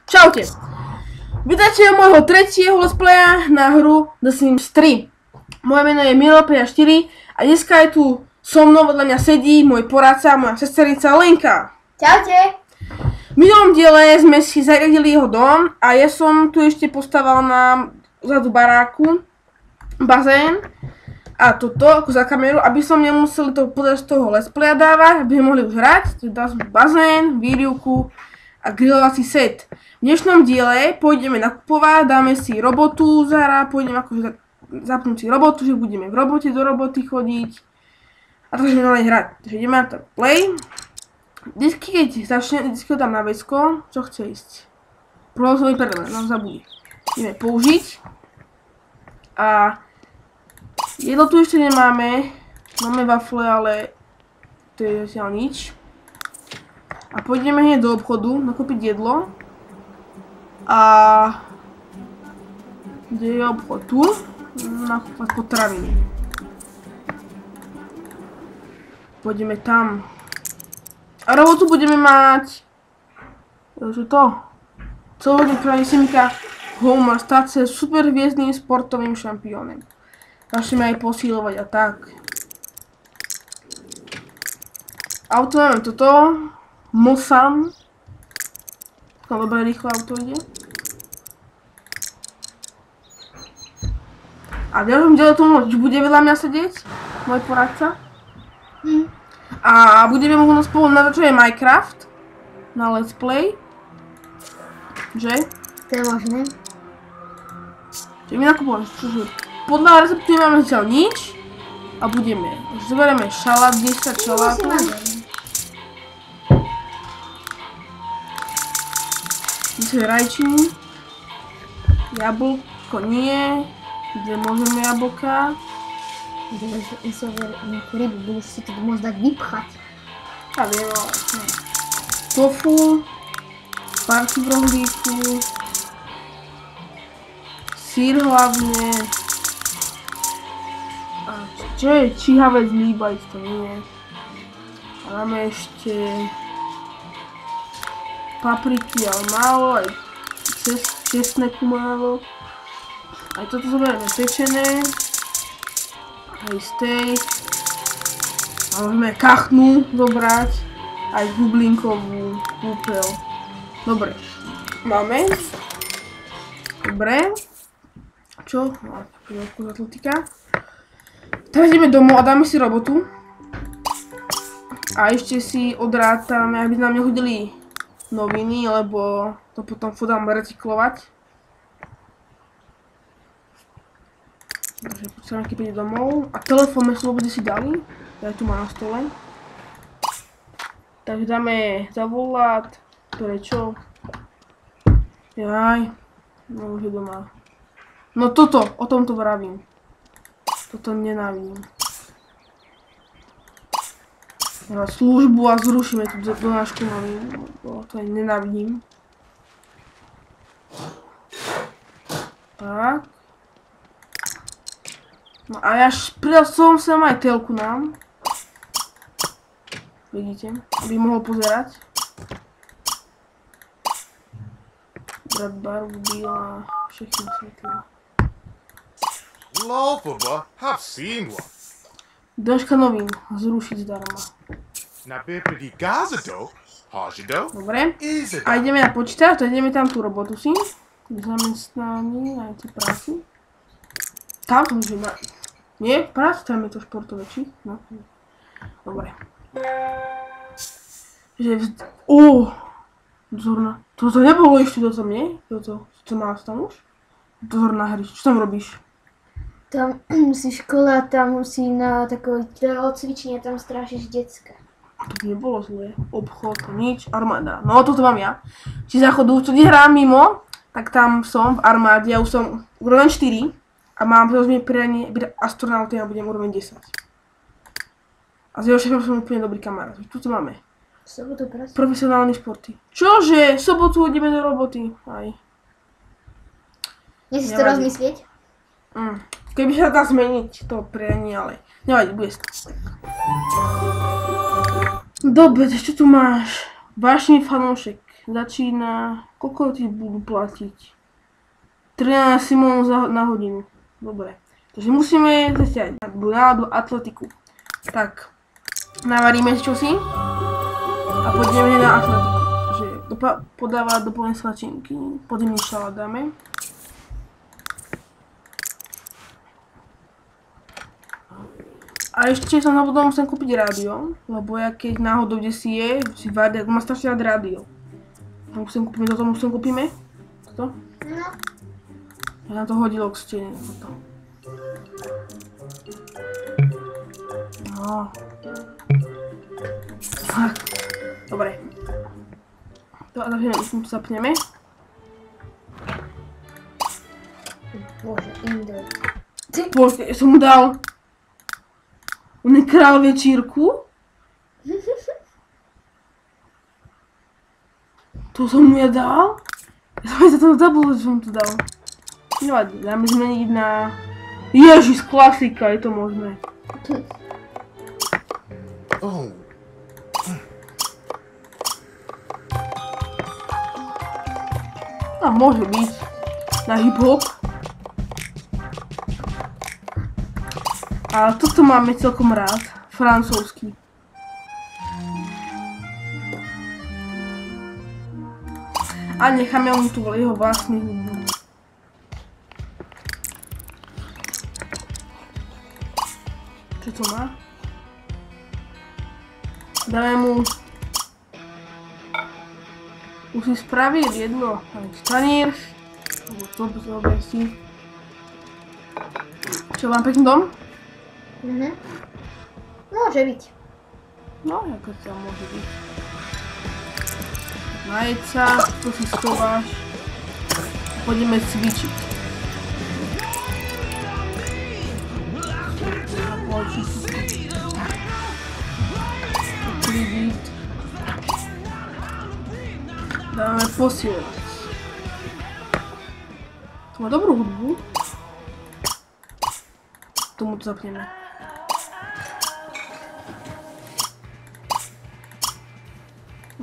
Čaute! Vítajte u môjho tretieho let's playa na hru The Sims 3. Moje meno je Milo54 a dneska je tu so mnou, vedľa mňa sedí môj poradca, moja sesterica Lenka. Čaute! V minulom diele sme si zariadili jeho dom a ja som tu ešte postavil na vzadu baráku bazén a toto ako za kameru, aby som nemusel to podať z toho let's playa dávať, aby sme mohli už hrať. Dal som bazén, výrivku a grillovací set. V dnešnom diele pôjdeme nakupovať, dáme si robotu zara, pôjdeme akože zapnúť si robotu, že budeme v robote do roboty chodiť a takže budeme hrať. Takže ideme na to play. Vždycky keď začne, vždycky ho dám na vecko, čo chce ísť. Provozový predmet, nám zabudí. Ideme použiť. A jedlo tu ešte nemáme, máme wafle, ale to je zatiaľ nič. A pôjdeme hneď do obchodu, nakúpiť jedlo. A kde je obchod? Tu? Nakúpať potraviny. Pôjdeme tam. A robotu budeme mať... Čo to? Celohodný praví Simka Homer stať sa super hviezdnym sportovým šampiónem. Začneme aj posílovať a tak. Auto máme toto. Mosam. No dobre, rýchlo auto ide. A v ďalšom diele tomu bude vedľa mňa sedieť, môj poradca. A budeme možno spolu natáčať Minecraft na let's play. Že? To je možné. Čiže my nakúpame, čože podľa receptu nemáme zatiaľ nič. A budeme. Zoberieme šalát, 10 šalátov. Myslím rajčiny, jablko nie, kde môžeme jablka. Nejakú rybu, budeš si to môcť dať vypchať. Ja viem, ale tofu, parky v rohlíku, sír hlavne. A čo je číhavec líbajc, to nie. A máme ešte papriky, ale málo, aj česneku málo. Aj toto zoberieme pečené, aj steak. A môžeme kachnu zobrať, aj bublinkovú kúpeľ. Dobre, máme. Dobre. Čo? Chvíľku zatletika. Teraz ideme domov a dáme si robotu. A ešte si odrátame, aby nám nehodili noviny, lebo to potom dám recyklovať. Takže potrebujeme, keď príde domov. A telefón sme slobodne si dali. Ja tu mám na stole. Takže dáme zavolať. Prečo? Jaj. No už je doma. No toto, o tomto vravím. Toto nenávidím. Službu a zrušíme tú donášku novým, to nenávidím. Tak. No a ja pridal som sem aj telku nám. Vidíte, aby mohol pozerať. Brať barvu, bílá, všechny svetlá. Lofaba, have seen one. Donáška novín, zrušiť zdarma. Dobre. A ideme na počítač, to ideme tam tú robotu si. Zamestnanie, najti práci. Tam to môžeme mať. Nie? Práci tam je to športové, či? No. Dobre. Dozorná. Toto nebolo ešte toto, nie? Toto, čo má tam už? Dozorná hry, čo tam robíš? Tam si škola, tam si na takové cvičenie, tam strážiš decka. To by nebolo zlé. Obchod, nič, armáda. No toto mám ja. Či záchodu, čo nehrám mimo, tak tam som v armáde, ja už som úroveň 4 a mám rozumie prianie byť astronautom a budem úroveň 10. A s jeho šéfom som úplne dobrý kamarát. Tu to máme. Sobotu pracujem. Profesionálne športy. Čože? Sobotu ideme do roboty. Aj. Nechci si to rozmyslieť? Keby sa dá zmeniť to prianie, ale nevadí, bude stať. Dobre, čo tu máš? Vášnivý fanúšik. začína... Koľko ti budú platiť? 13 simónov na hodinu. Dobre. Takže musíme zatiaľ do atletiku. Tak. Navaríme čosi. A pôjdeme na atletiku. Takže podávať doplnené slačinky. Podzimný šalát dáme. A ešte som zabudol, musím kúpiť rádio, lebo ja keď náhodou kde si je, si varí, má strašne rád rádio. Musím kúpiť, toto musím kúpime? Toto? No. Ja na to hodilo k stene, toto. No. Tak. Dobre. To zapneme. Bože, Indo. Bože, ja som mu dal. On je král večírku. To som mu ja dal? Ja som sa to zabudol, že som to dal. Nevadí, dáme zmeniť na... Ježiš, klasika, je to možné. Oh. A môže byť. Na hip-hop. Ale toto máme celkom rád. Francúzsky. A necháme mu tu jeho vlastný hudbu. Čo to má? Dáme mu... Už si spravil jedno tanír. Alebo to zober si. Čo, mám pekný dom? Môže byť. No, ako to môže byť. Najeď sa, to si schováš. Pôjdeme cvičiť. Uklidiť. Dáme posilovať. To má dobrú hudbu. Tomu to zapneme.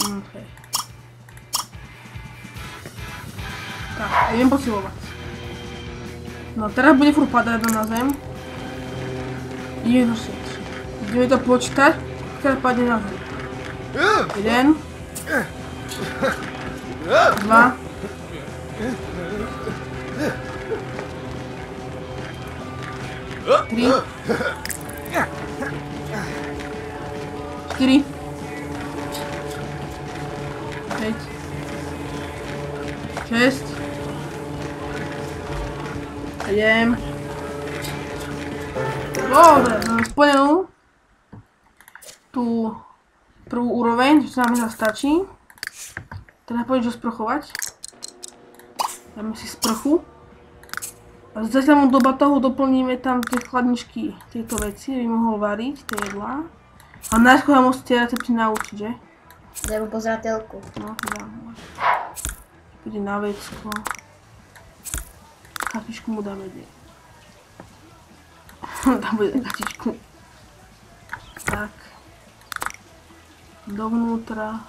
Okay. Tak, idem posilovať. No teraz bude furt padať na zem. Ideme to počítať, keď padne na zem. 1 2 3 4 5 6 7 Dobre, splnil tú prvú úroveň, čo nám stačí. Teda pôjdeš ho sprchovať. Dáme si sprchu. A zatiaľ mu do batohu doplníme tam tie chladničky, tieto veci, aby mohol variť, tie jedlá. A najskôr ho musíte recepty naučiť, že? Dajú pozratelku. No, dám. Bude na vecko. Kartičku mu dáme kde. Tam bude kartičku. Tak. Dovnútra.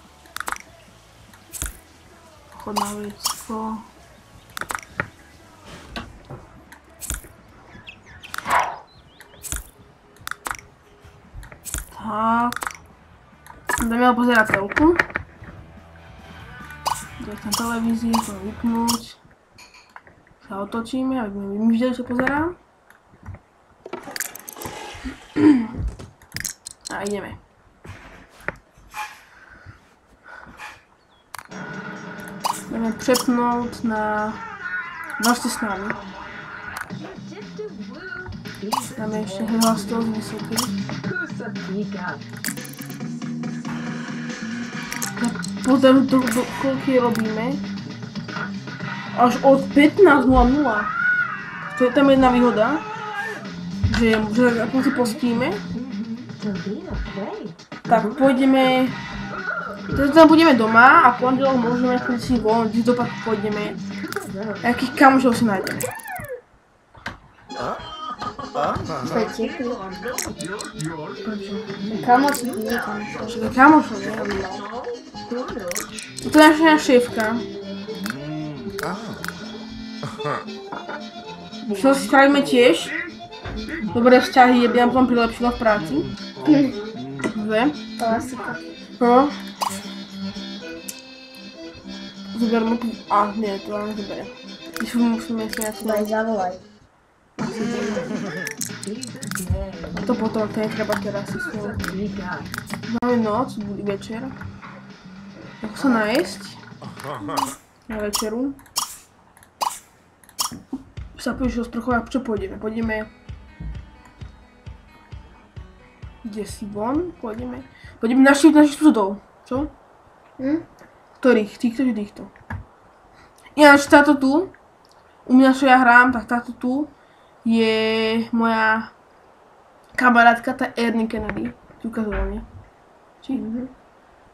Chod na vecko. Tak. Dáme ho pozerateľku. Dať na televízii, to vypnúť. Sa otočíme, aby sme videli, čo pozerám. A ideme. Dáme přepnúť na Vašte s nami. Dáme ešte hlasnosť vysoký. Pozriem, koľko robíme. Až od 15:00. To je tam jedna výhoda. Že ako si pospíme, tak pôjdeme. Teraz tam budeme doma a pondelok môžeme si von, když do parku pôjdeme. Jakých kamošov si nájdeme. To je tichý. Kamošov, nie kamošov. Kamošov, nie? To je naša šéfka. Čo si spravíme tiež? Dobré vzťahy by nám potom prilepšilo v práci. Dobre. Klasika. No. Zoberme tu... nie, to vám nezoberiem. Když musíme si něco... Daj, zavolaj. A to potom, to netreba teraz si svoj. Máme noc, bude večer. Ako sa najesť? Na večeru. Sa pôjdeš rozprchovať, čo pôjdeme? Pôjdeme... Kde si von? Pôjdeme navštíviť našich susedov. Čo? Ktorých? Týchto či týchto? Ináč táto tu, u mňa čo ja hrám, tak táto tu je moja kamarátka, tá Erin Kennedy. Ti ukazoval, nie? Či?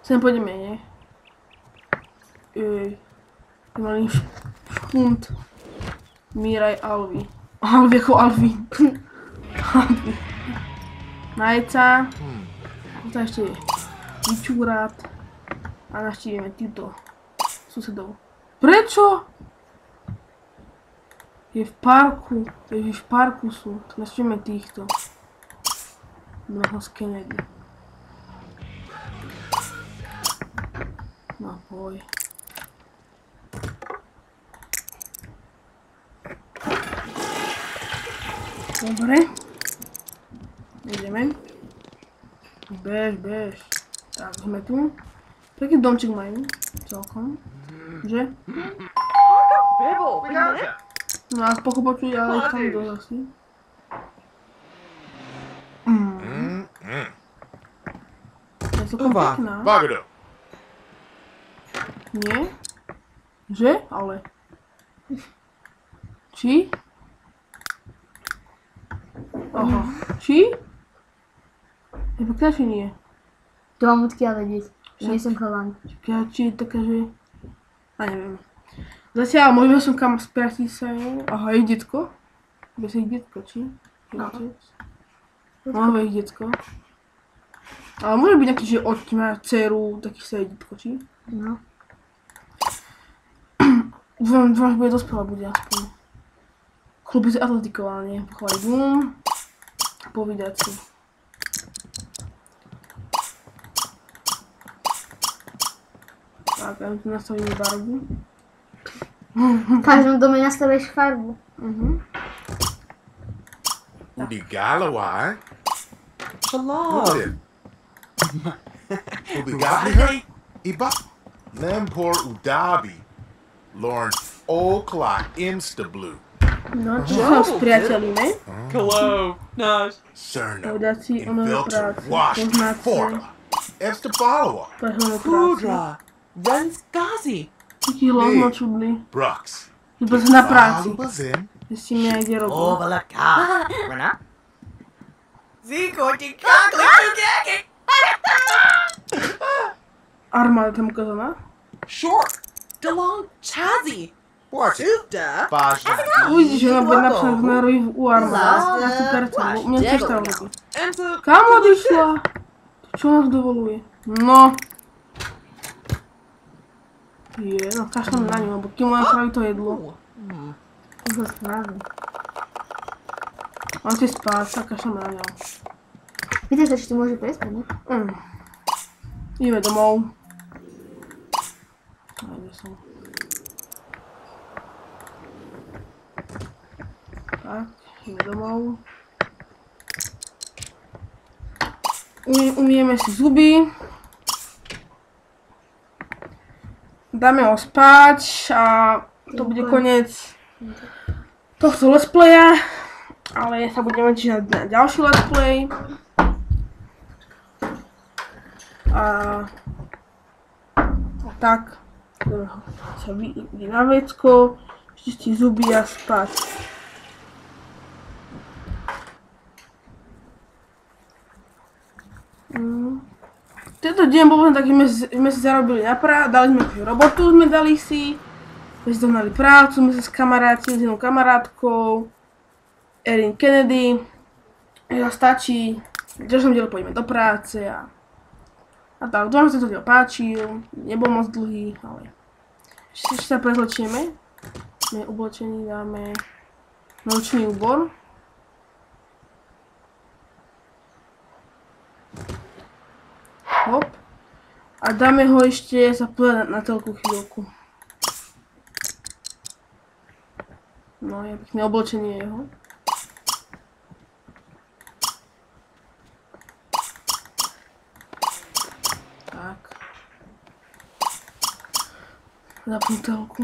Sem pôjdeme, nie? Malý špunt. Míraj Alvi. Alvi ako Alvi. Alvi. Najca. To ešte je vyčúrať. A navštívime týchto susedov. Prečo? Je v parku. Ježiš, v parku sú. Navštívime týchto. Mnoho z Kennedy. No, boj. Dobre. Ideme. Bež. Tak, sme tu. Taký domček majú, celkom, že? No a pochu počuť, ale ich tam dosť asi. Je celkom pekná. Nie? Že? Ale. Či? Aha. Či? Je pekná, či nie? To mám odkiaľ vedieť. Nie som chalan. Či je taká, že... A neviem. Zatiaľ môžeme som kam sprátiť sa jej. Aha, je detko. Bez ich detko, či? Máme ich detko. Ale môže byť nejaký, že otec má dceru, taký sa je detko, či? No. Dúfam, že bude dospelá, bude aspoň. Chlapec je atletikovaný, pochváliť a povídať si. Tak, ja tu nastavíme barvu. V každom dome nastavíš farbu. Udigalawa. Hello. Udigalawa. Iba. Lampor Udabi. Lawrence Okla Insta Blue. No, čo sa spriateľíme? Hello. Nice. Cerno. Povedať si o novej práci. Poznať sa. Estepalawa. Povedať o novej práci. Kudra. Ren's Gazi. Taký hlavno čudný. Brooks. Iba sa na práci. Bazin. Zistíme aj, kde robí. Ovalaka. Rena. Zico, Tikakli, Tukaki. Armáda tam ukázaná. Sure. DeLong Chazzy. Watch it. Uvda. Bajna. Uvidíš, že ona bude napísané v Merovi u armády. Na tú kartu. U mňa tiež tam robí. Kam odišla? Čo nás dovoluje? No. No kašlem na ňu, lebo kým ona spraví to jedlo. Už ho spraví. On chce spať, tak kašlem na ňu. Pýtaj sa, či tu môže prespať, ne? Ideme domov. Kde som? Tak, ideme domov. Umieme si zuby. Dáme ho spať a to bude koniec tohto let's playa, ale sa budeme tešiť na ďalší let's play. A tak sa vyjde na vecko, čistí zuby a spať. Tento deň bol taký, sme si zarobili dali sme robotu, sme si dohnali prácu, sme sa skamarátili s jednou kamarátkou, Erin Kennedy, stačí, v ďalšom diele pôjdeme do práce a A tak, dúfam, že sa to diel páčil. Nebol moc dlhý, ale ešte sa prezlečieme. My oblečení dáme nočný úbor. Hop. A dáme ho ešte sa povedať na telku chvíľku. No, je pekné oblečenie jeho. Tak. Zapnú telku.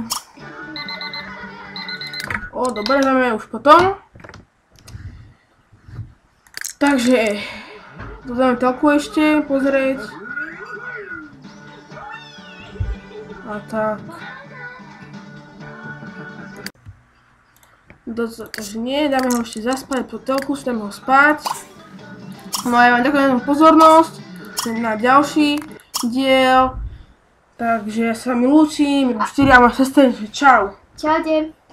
O, dobre, dáme už potom. Takže, dáme telku ešte pozrieť. A tak. Takže nie, dáme ho ešte zaspať po telku, dáme ho spať. No a ja vám ďakujem za pozornosť na ďalší diel. Takže ja sa mi lúčim, 4 a moja sestra, čau. Čaute.